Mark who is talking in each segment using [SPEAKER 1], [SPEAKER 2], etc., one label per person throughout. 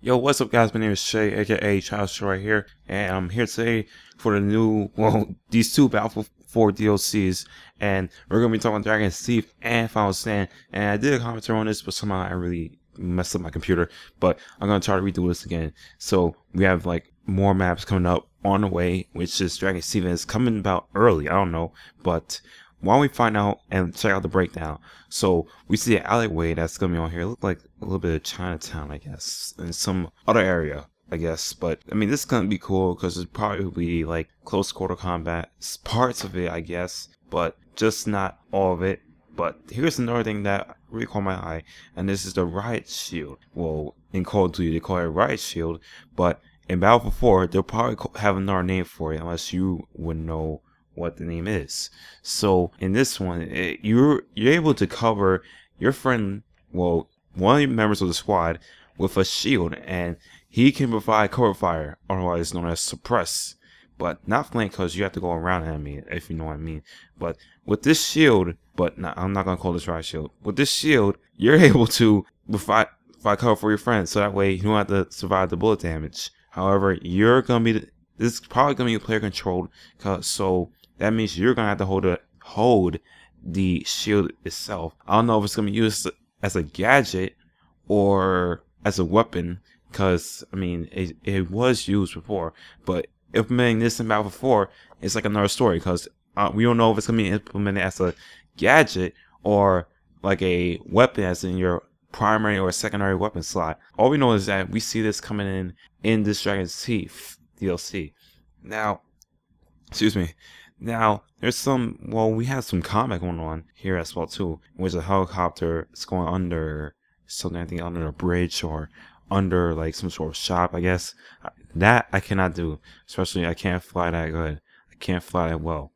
[SPEAKER 1] Yo, what's up, guys? My name is Shay, aka Child Shay right here, and I'm here today for the new, these two BF4 DLCs, and we're gonna be talking about Dragon's Teeth and Final Stand. And I did a commentary on this, but somehow I really messed up my computer. But I'm gonna try to redo this again. So we have like more maps coming up on the way, which is Dragon's Teeth, and it's coming about early. I don't know, but why don't we find out and check out the breakdown? So we see an alleyway that's gonna be on here. Look like a little bit of Chinatown, I guess, in some other area, I guess. But I mean, this is gonna be cool because it's probably like close quarter combat, parts of it, I guess, but just not all of it. But here's another thing that really caught my eye, and this is the riot shield. Well, in Call of Duty they call it riot shield, but in Battlefield 4 they'll probably have another name for it, unless you would know what the name is. So in this one, you're able to cover your friend, well, one of the members of the squad, with a shield, and he can provide cover fire, otherwise known as suppress, but not flank, because you have to go around an enemy, if you know what I mean. But with this shield, I'm not gonna call this riot shield. With this shield, you're able to provide cover for your friends, so that way you don't have to survive the bullet damage. However, you're gonna be this is probably gonna be player controlled, so that means you're gonna have to hold the shield itself. I don't know if it's gonna be used as a gadget or as a weapon, because I mean it was used before, but implementing this in Battlefield 4 is like another story, because we don't know if it's gonna be implemented as a gadget or like a weapon, as in your primary or secondary weapon slot. All we know is that we see this coming in this Dragon's Teeth DLC. Now, excuse me. Now, there's we have some combat going on here as well too, which a helicopter is going under something, I think under a bridge or under like some sort of shop, I guess. That I cannot do, especially I can't fly that good. I can't fly that well.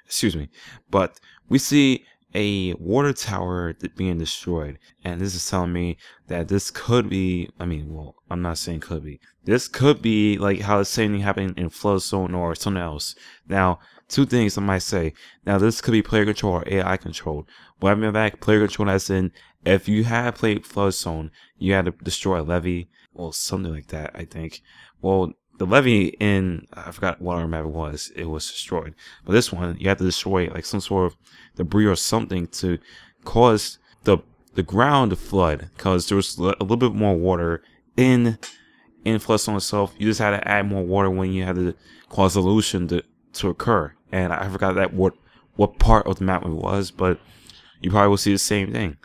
[SPEAKER 1] Excuse me. But we see a water tower being destroyed, and this is telling me that this could be, I mean, well, I'm not saying could be, this could be like how the same thing happened in Flood Zone or something else. Now, two things I might say. Now, this could be player control or AI controlled. What I mean by player control, as in, if you had played Flood Zone, you had to destroy a levee, well, something like that, I think. Well, the levee in, I forgot what our map it was destroyed. But this one, you have to destroy like some sort of debris or something to cause the ground to flood, because there was a little bit more water in Flood Zone itself. You just had to add more water when you had to cause illusion to occur. And I forgot that what part of the map it was, but you probably will see the same thing.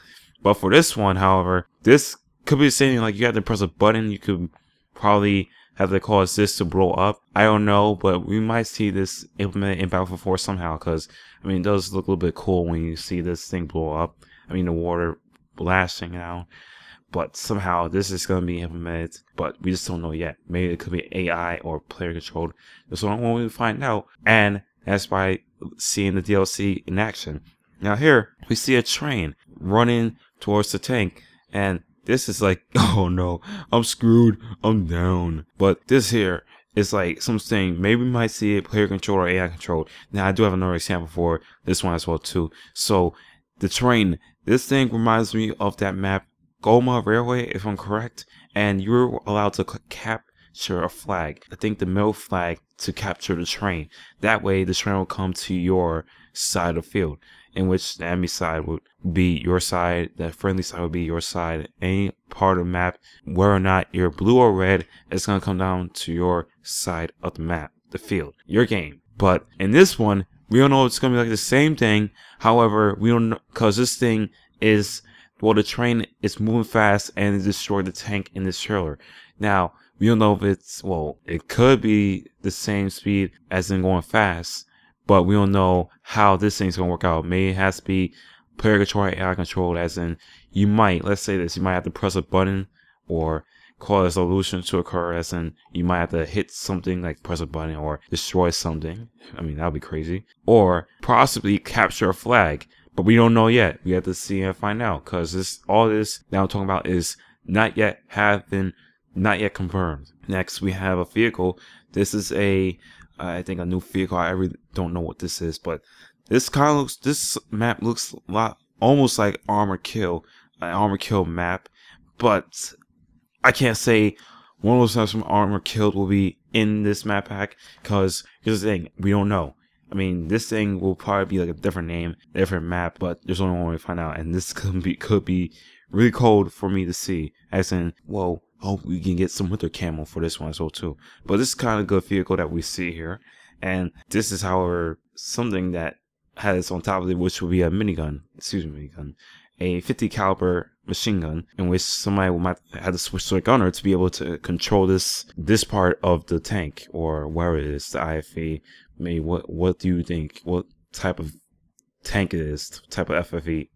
[SPEAKER 1] But for this one, however, this could be the same thing. Like, you have to press a button, you could probably have to cause this to blow up. I don't know, but we might see this implemented in Battlefield 4 somehow, because I mean, it does look a little bit cool when you see this thing blow up. I mean, the water blasting out. But somehow this is going to be implemented, but we just don't know yet. Maybe it could be AI or player controlled. That's what I'm going to find out, and that's by seeing the DLC in action. Now here we see a train running towards the tank, and this is like, oh no, I'm screwed, I'm down. But this here is like something, maybe we might see it player controlled or AI controlled. Now I do have another example for this one as well too. So the train, this thing reminds me of that map, Goma Railway, if I'm correct, and you're allowed to capture a flag. I think the middle flag, to capture the train. That way the train will come to your side of the field, in which the enemy side would be your side, the friendly side would be your side. Any part of the map, whether or not you're blue or red, it's going to come down to your side of the map, the field, your game. But in this one, we don't know if it's going to be like the same thing. However, we don't know, because this thing is, well, the train is moving fast and it destroyed the tank in this trailer. Now, we don't know if it's, well, it could be the same speed as in going fast, but we don't know how this thing's gonna work out. Maybe it has to be player control or AI controlled, as in, you might, let's say this, you might have to press a button or cause illusion to occur, as in, you might have to hit something, like press a button or destroy something. I mean, that would be crazy. Or possibly capture a flag, but we don't know yet. We have to see and find out, because all this that I'm talking about is not yet confirmed. Next, we have a vehicle. This is I think a new vehicle. I really don't know what this is, but this map looks a lot almost like Armor Kill, an Armor Kill map, but I can't say one of those types from armor killed will be in this map pack, because here's the thing, we don't know. I mean, this thing will probably be like a different name, different map, but there's only one way to find out, and this could be really cold for me to see. As in, well, hope we can get some winter camo for this one as well too. But this is kind of good vehicle that we see here, and this is, however, something that has on top of it, which will be a minigun, a 50 caliber machine gun, in which somebody might have to switch to a gunner to be able to control this part of the tank, or where it is, the IFV. Maybe what do you think? What type of tank it is? Type of IFV,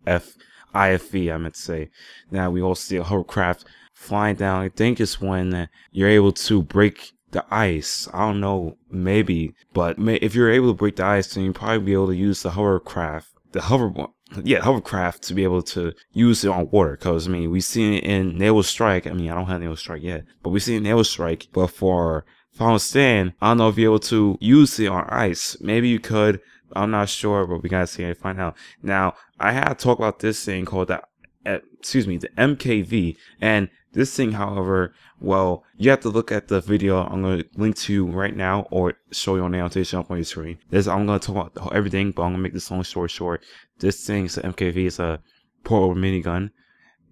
[SPEAKER 1] I meant to say. Now we also see a hovercraft flying down. I think it's when you're able to break the ice. I don't know, maybe, but if you're able to break the ice, then you'll probably be able to use the hovercraft, hovercraft to be able to use it on water. Because I mean, we've seen it in Naval Strike. I mean, I don't have Naval Strike yet, but we've seen Naval Strike. But for Final Stand, I don't know if you're able to use it on ice. Maybe you could. I'm not sure, but we gotta see and find out. Now, I had to talk about this thing called the MKV, and this thing, however, well, you have to look at the video I'm going to link to you right now, or show you on the annotation up on your screen. I'm going to talk about everything, but I'm going to make this long story short. This thing is an MKV, it's a portable minigun.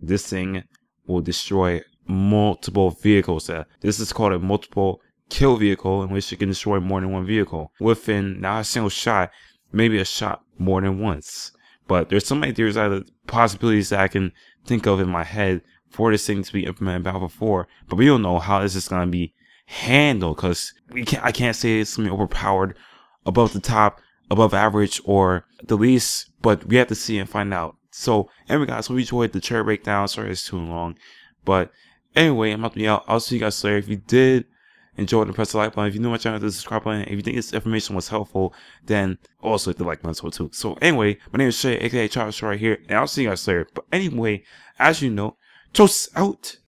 [SPEAKER 1] This thing will destroy multiple vehicles. This is called a multiple kill vehicle, in which you can destroy more than one vehicle within not a single shot, maybe a shot more than once. But there's other possibilities that I can think of in my head for this thing to be implemented in Battlefield 4, but we don't know how this is going to be handled, because I can't say it's going to be overpowered, above the top, above average, or the least, but we have to see and find out. So anyway, guys, we enjoyed the trailer breakdown. Sorry it's too long, but anyway, I'm about to be out. I'll see you guys later. If you did enjoy it, press the like button. If you new my channel, hit the subscribe button. If you think this information was helpful, then also hit the like button too. So anyway, my name is Shay, aka Charles, right here, and I'll see you guys later. But anyway, as you know, toast out.